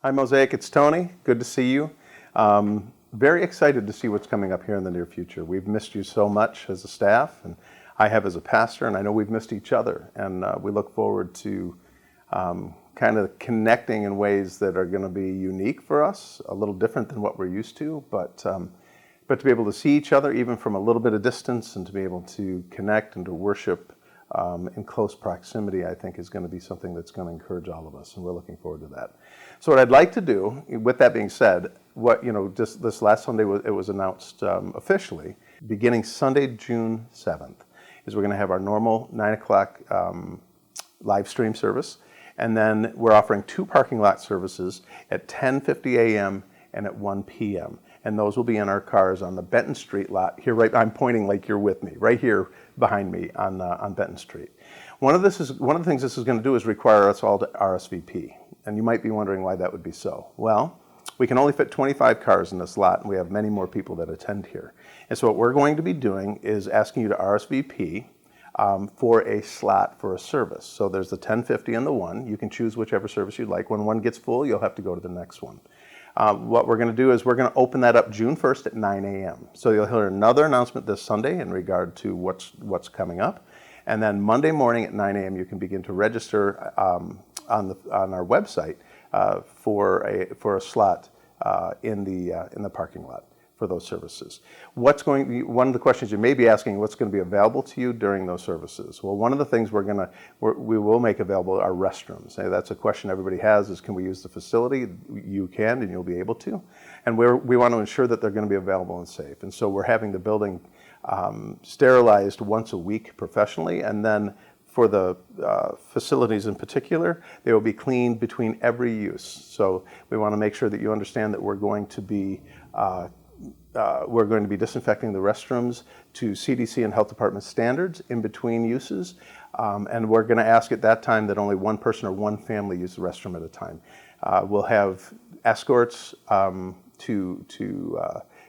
Hi Mosaic, it's Tony. Good to see you. Very excited to see what's coming up here in the near future. We've missed you so much as a staff, and I have as a pastor, and I know we've missed each other. And we look forward to kind of connecting in ways that are going to be unique for us, a little different than what we're used to, but to be able to see each other even from a little bit of distance and to be able to connect and to worship in close proximity, I think is going to be something that's going to encourage all of us, and we're looking forward to that. So what I'd like to do, with that being said, just this last Sunday it was announced officially, beginning Sunday, June 7th, is we're going to have our normal 9 o'clock live stream service, and then we're offering 2 parking lot services at 10:50 a.m. and at 1 p.m. And those will be in our cars on the Benton Street lot here. Right, I'm pointing like you're with me, right here behind me on Benton Street. One of the things this is going to do is require us all to RSVP, and you might be wondering why that would be so. Well, we can only fit 25 cars in this lot, and we have many more people that attend here. And so what we're going to be doing is asking you to RSVP for a slot for a service. So there's the 10:50 and the 1. You can choose whichever service you'd like. When one gets full, you'll have to go to the next one. What we're going to do is we're going to open that up June 1st at 9 a.m. So you'll hear another announcement this Sunday in regard to what's coming up. And then Monday morning at 9 a.m. you can begin to register on our website for a slot in the parking lot for those services. One of the questions you may be asking, what's going to be available to you during those services? Well, one of the things we will make available are restrooms. That's a question everybody has, is can we use the facility? You can, and you'll be able to. And we want to ensure that they're going to be available and safe. And so we're having the building sterilized once a week professionally, and then for the facilities in particular, they will be cleaned between every use. So we want to make sure that you understand that we're going to be disinfecting the restrooms to CDC and Health Department standards in between uses, and we're going to ask at that time that only one person or one family use the restroom at a time. We'll have escorts to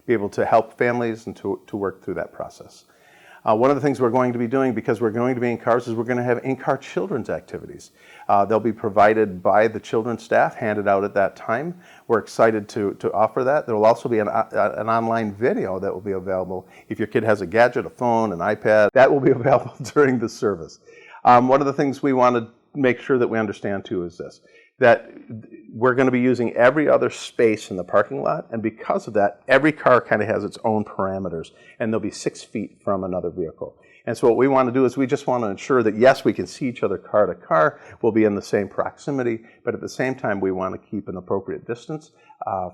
be able to help families and to work through that process. One of the things we're going to be doing, because we're going to be in cars, is we're going to have in-car children's activities. They'll be provided by the children's staff, handed out at that time. We're excited to offer that. There will also be an online video that will be available. If your kid has a gadget, a phone, an iPad, that will be available during the service. One of the things we want to make sure that we understand too is this, that we're going to be using every other space in the parking lot, and because of that, every car kind of has its own parameters, and they'll be 6 feet from another vehicle. And so what we want to do is we just want to ensure that, yes, we can see each other car to car, we'll be in the same proximity, but at the same time, we want to keep an appropriate distance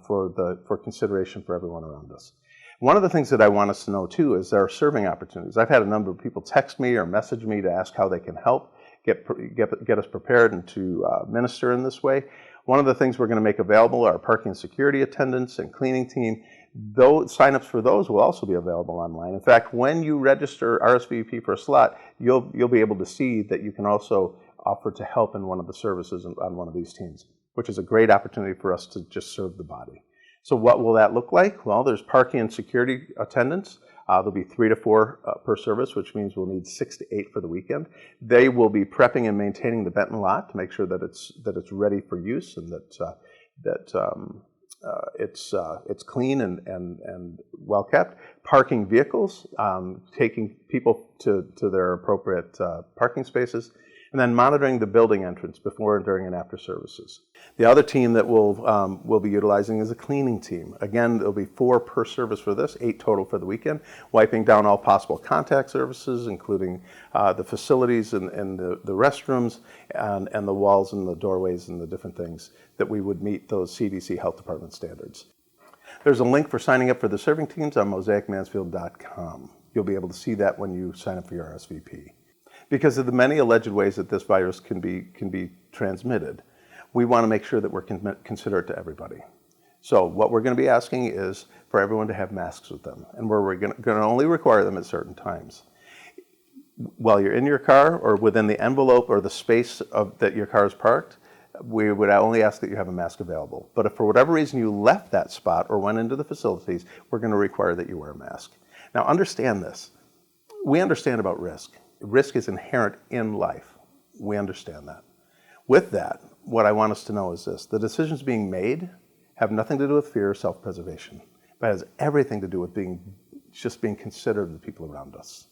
for consideration for everyone around us. One of the things that I want us to know too is there are serving opportunities. I've had a number of people text me or message me to ask how they can help get us prepared and to minister in this way. One of the things we're going to make available are parking and security attendants and cleaning team. Those signups for those will also be available online. In fact, when you register RSVP for a slot, you'll be able to see that you can also offer to help in one of the services on one of these teams, which is a great opportunity for us to just serve the body. So what will that look like? Well, there's parking and security attendants. There'll be 3 to 4 per service, which means we'll need 6 to 8 for the weekend. They will be prepping and maintaining the Benton lot to make sure that it's ready for use and that it's clean and well kept. Parking vehicles, taking people to their appropriate parking spaces, and then monitoring the building entrance before, during, and after services. The other team that we'll be utilizing is a cleaning team. Again, there'll be 4 per service for this, 8 total for the weekend, wiping down all possible contact surfaces, including the facilities and the restrooms and the walls and the doorways and the different things that we would meet those CDC Health Department standards. There's a link for signing up for the serving teams on mosaicmansfield.com. You'll be able to see that when you sign up for your RSVP. Because of the many alleged ways that this virus can be transmitted, we want to make sure that we're considerate to everybody. So what we're going to be asking is for everyone to have masks with them, and we're going to only require them at certain times. While you're in your car or within the envelope or the space that your car is parked, we would only ask that you have a mask available. But if for whatever reason you left that spot or went into the facilities, we're going to require that you wear a mask. Now understand this. We understand about risk. Risk is inherent in life. We understand that. With that, what I want us to know is this: the decisions being made have nothing to do with fear or self-preservation, but has everything to do with being considerate of the people around us.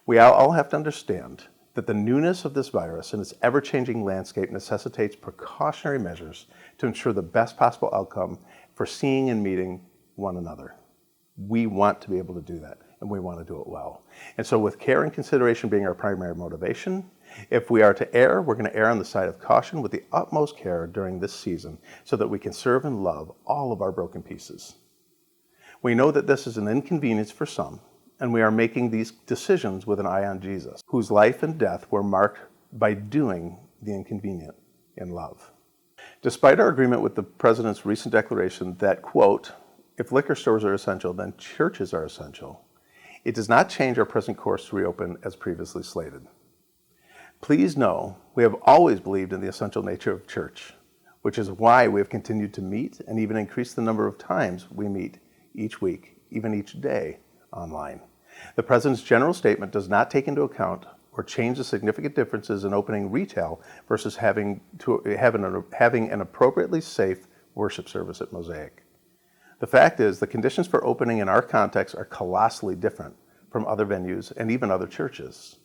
We all have to understand that the newness of this virus and its ever-changing landscape necessitates precautionary measures to ensure the best possible outcome for seeing and meeting one another. We want to be able to do that, and we want to do it well. And so with care and consideration being our primary motivation, if we are to err, we're going to err on the side of caution with the utmost care during this season so that we can serve and love all of our broken pieces. We know that this is an inconvenience for some, and we are making these decisions with an eye on Jesus, whose life and death were marked by doing the inconvenient in love. Despite our agreement with the President's recent declaration that, quote, if liquor stores are essential, then churches are essential, it does not change our present course to reopen as previously slated. Please know we have always believed in the essential nature of church, which is why we have continued to meet and even increased the number of times we meet each week, even each day, online. The President's general statement does not take into account or change the significant differences in opening retail versus having an appropriately safe worship service at Mosaic. The fact is, the conditions for opening in our context are colossally different from other venues and even other churches.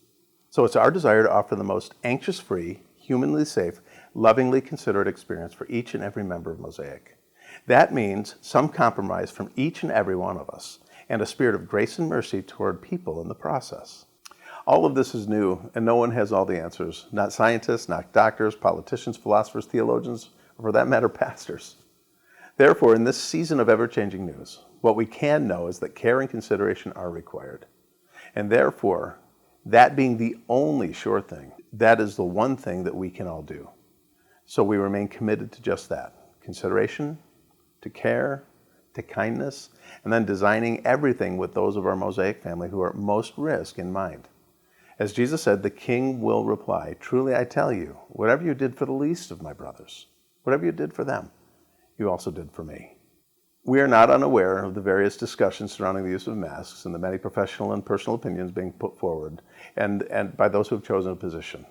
So it's our desire to offer the most anxious-free, humanly safe, lovingly considerate experience for each and every member of Mosaic. That means some compromise from each and every one of us, and a spirit of grace and mercy toward people in the process. All of this is new, and no one has all the answers. Not scientists, not doctors, politicians, philosophers, theologians, or for that matter, pastors. Therefore, in this season of ever-changing news, what we can know is that care and consideration are required. And therefore, that being the only sure thing, that is the one thing that we can all do. So we remain committed to just that: consideration, to care, to kindness, and then designing everything with those of our Mosaic family who are at most risk in mind. As Jesus said, the King will reply, truly I tell you, whatever you did for the least of my brothers, whatever you did for them, you also did for me. We are not unaware of the various discussions surrounding the use of masks and the many professional and personal opinions being put forward and by those who have chosen a position.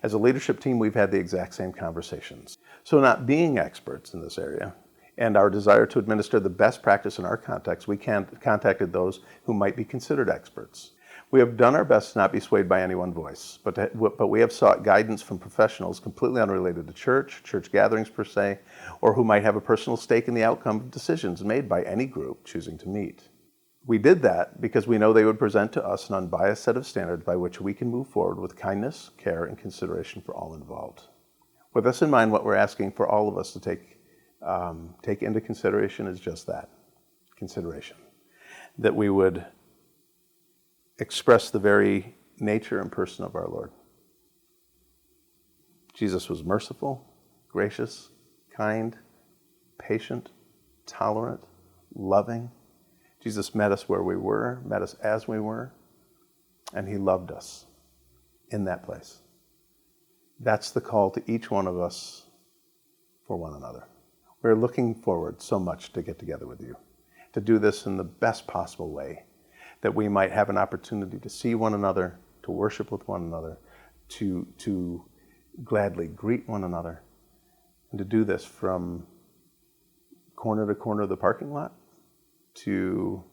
As a leadership team, we've had the exact same conversations. So not being experts in this area and our desire to administer the best practice in our context, we contacted those who might be considered experts. We have done our best to not be swayed by any one voice, but we have sought guidance from professionals completely unrelated to church gatherings per se, or who might have a personal stake in the outcome of decisions made by any group choosing to meet. We did that because we know they would present to us an unbiased set of standards by which we can move forward with kindness, care, and consideration for all involved. With this in mind, what we're asking for all of us to take into consideration is just that, consideration. That we would express the very nature and person of our Lord. Jesus was merciful, gracious, kind, patient, tolerant, loving. Jesus met us where we were, met us as we were, and he loved us in that place. That's the call to each one of us for one another. We're looking forward so much to get together with you, to do this in the best possible way, that we might have an opportunity to see one another, to worship with one another, to gladly greet one another, and to do this from corner to corner of the parking lot to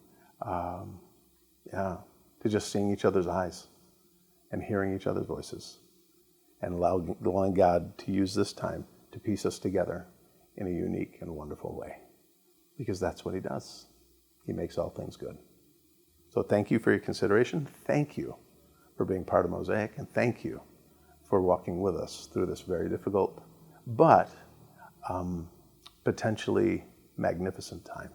just seeing each other's eyes and hearing each other's voices, and allowing God to use this time to piece us together in a unique and wonderful way, because that's what he does. He makes all things good. So thank you for your consideration. Thank you for being part of Mosaic, and thank you for walking with us through this very difficult but potentially magnificent time.